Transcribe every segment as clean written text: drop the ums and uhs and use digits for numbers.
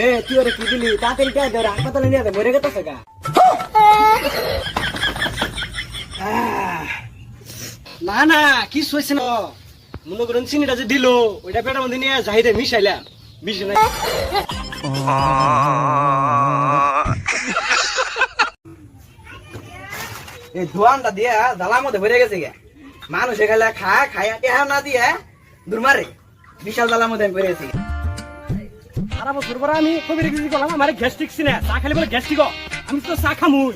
এ তুই ওরে কি দিলি তাড়াতাড়ি কে ধরে হাসপাতালে নিয়ে দে মরে গেছে গা না না কি হইছে না মনে করেন চিনিটা যে দিল ওইটা পেটের মধ্যে নিয়ে যাইতে মিশাইলাম মিশে নাই এই ধোয়ানটা দিয়া জ্বালার মধ্যে ভরে গেছে গে মানুষ এখানে খায় টেহা না দিয়ে দূর মারে বিশাল জ্বালার মধ্যে আমি ভরে গেছি সারা বছর পরে আমি কবির কিছু করলাম আমার গ্যাস্ট্রিক সিনে চা খালি বলে গ্যাস্ট্রিক আমি তো চা খামুই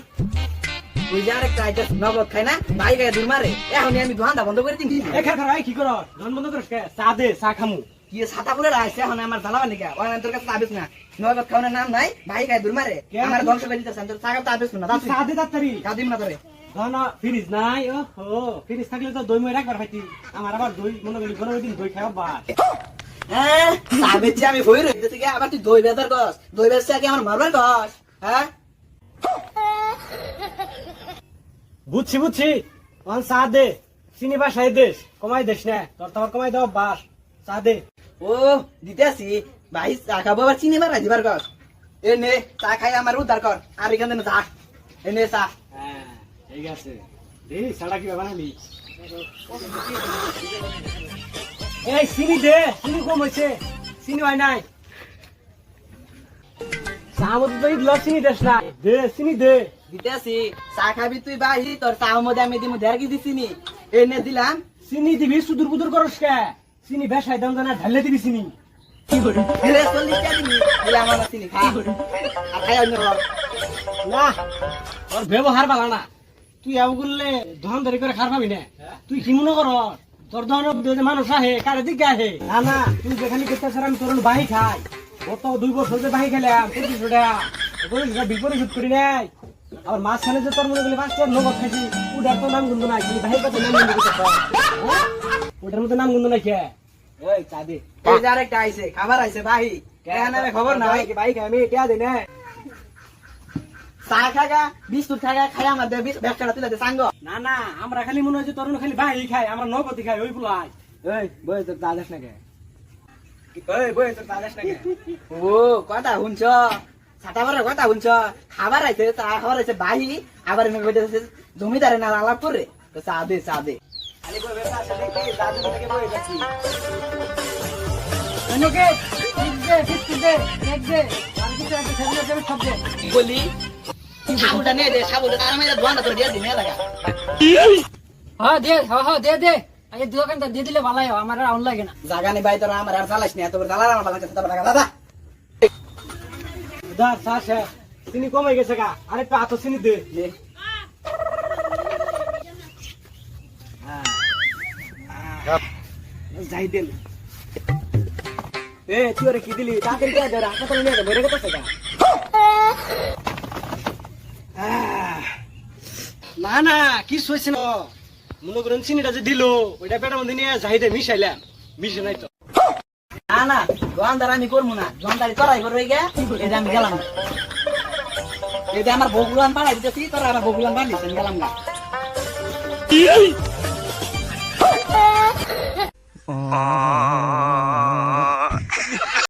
ওই যে আরেকটা আইটা নগদ খাই না ভাই গায়ে দূর মারে এখন আমি ধোয়ানটা বন্ধ করে দিই ভাই কি করো ধন বন্ধ করে চা দে চা খামু কি ছাতা পুরে রাখছে এখন আমার জ্বালাবা নাকি ওই তোর কাছে চাবিস না নগদ খাওয়ানোর নাম নাই ভাই গায়ে দূর মারে আমার ধ্বংস করে দিতেছেন তোর চা খাতে চাবিস না চা দে তাড়াতাড়ি চা দিম না তোরে না ফ্রিজ নাই ও ফ্রিজ থাকলে তো দই মই রাখবার খাইতি আমার আবার দই মনে করি কোনো দিন দই খাওয়া বাস হ্যাঁ চা বেচে আমি হই রইতেছি কি আবার তুই দই বেচার কস দই বেচছে কি আমার মারবার কস হ্যাঁ বুঝছি অন চা দে চিনি বাসাই দেশ কমাই দেশ না তোর তোমার কমাই দাও বাস চা দে ও দিতেছি ভাই চা খাবো আবার চিনি বাড়াই দিবার কস এ নে চা খাই আমার উদ্ধার কর আর এখানে চা এ নে চা হ্যাঁ ঠিক আছে এই সাড়া কি বানালি এই চিনি দে চিনি কম হয়েছে চিনি হয় নাই চা মধ্যে তো ইদল চিনি দেশ না দে চিনি দে দিতেছি চা খাবি তুই বাহি তোর চা মধ্যে আমি দিমু ঢের কি দিছিনি এনে দিলাম চিনি দিবি সুদূর বুদুর করস কে চিনি বেশাই দাম জানা ঢালে দিবি চিনি কি করে এরে 40 টাকা দিবি বলে আমার চিনি খা আর খাই অন্য না তোর ব্যবহার ভালো না তুই এও করলে ধন ধরে করে খার পাবি না তুই কি মনে কর তোর ধন মানুষ আহে কারে দিকে আহে না না তুই যেখানে করতে আমি তোর বাহি খাই কত 2 বছর ধরে বাহি খেলাম 25 টাকা বিপরীত করি নাই আর মাঝখানে যে তোর মনে করলে 5 টাকা নগদ খাইছি ওটার তো নাম গুন্ধ নাই বাহি কত নাম গুন্ধ ওটার মতো নাম গুন্ধ নাই কে ওই চা দে এই যে আরেকটা আইছে খাবার আইছে বাহি কেন খবর না ভাই বাহি খাই আমি টিয়া দে না চা খাগা বিস্কুট খাগা খাই আমার দে ব্যবসাটা তুলে দে সাঙ্গ না না আমরা খালি মনে হয় যে তোর খালি বাহি খাই আমরা নগদ খাই ওই পুলাই এই বই তোর দাদাস না কে এই বই তোর দাদাস না কে ও কথা শুনছ ছাতা বড় কথা শুনছ খাবার আইছে চা খাবার আইছে বাহি আবার এনে কইতেছে জমিদারে না আলাপ করে তো চা দে খালি বই ব্যবসা আছে দেখি দাদু থেকে বই দেখি অনুকে ঠিক দে এক দে আর কিছু আছে সেগুলো দেবে সব দে বলি সাবুটা নে দে সাবুটা তার মধ্যে ধোয়াটা তোর দিয়ে দিনে লাগা হ্যাঁ দে আগে দোকানটা দিয়ে দিলে ভালো হয় আমার আর আউন লাগে না জায়গা নেই ভাই তোরা আমার আর চালাইস না এত করে দালাল আমার ভালো কাছে টাকা দাদা দাদা সাসে চিনি কমে গেছে গা আরে পা তো চিনি দে নে যাই দেন এ তুই ওরে কি দিলি তাড়াতাড়ি কে ধরে হাসপাতালে নিয়ে দে মরে গেছে গা না না কি হইছে না মনে করেন চিনিটা যে দিল ওইটা পেটের মধ্যে নিয়ে যাইতে মিশাইলাম মিশে নাই তো না না দোকানদার আমি করবো না দোকানদারি তোরাই করবে গে এটা আমি গেলাম না এটা আমার ভগুলান বাড়াই দিতেছি তোরা আমার ভগুলান বাড়িস আমি গেলাম না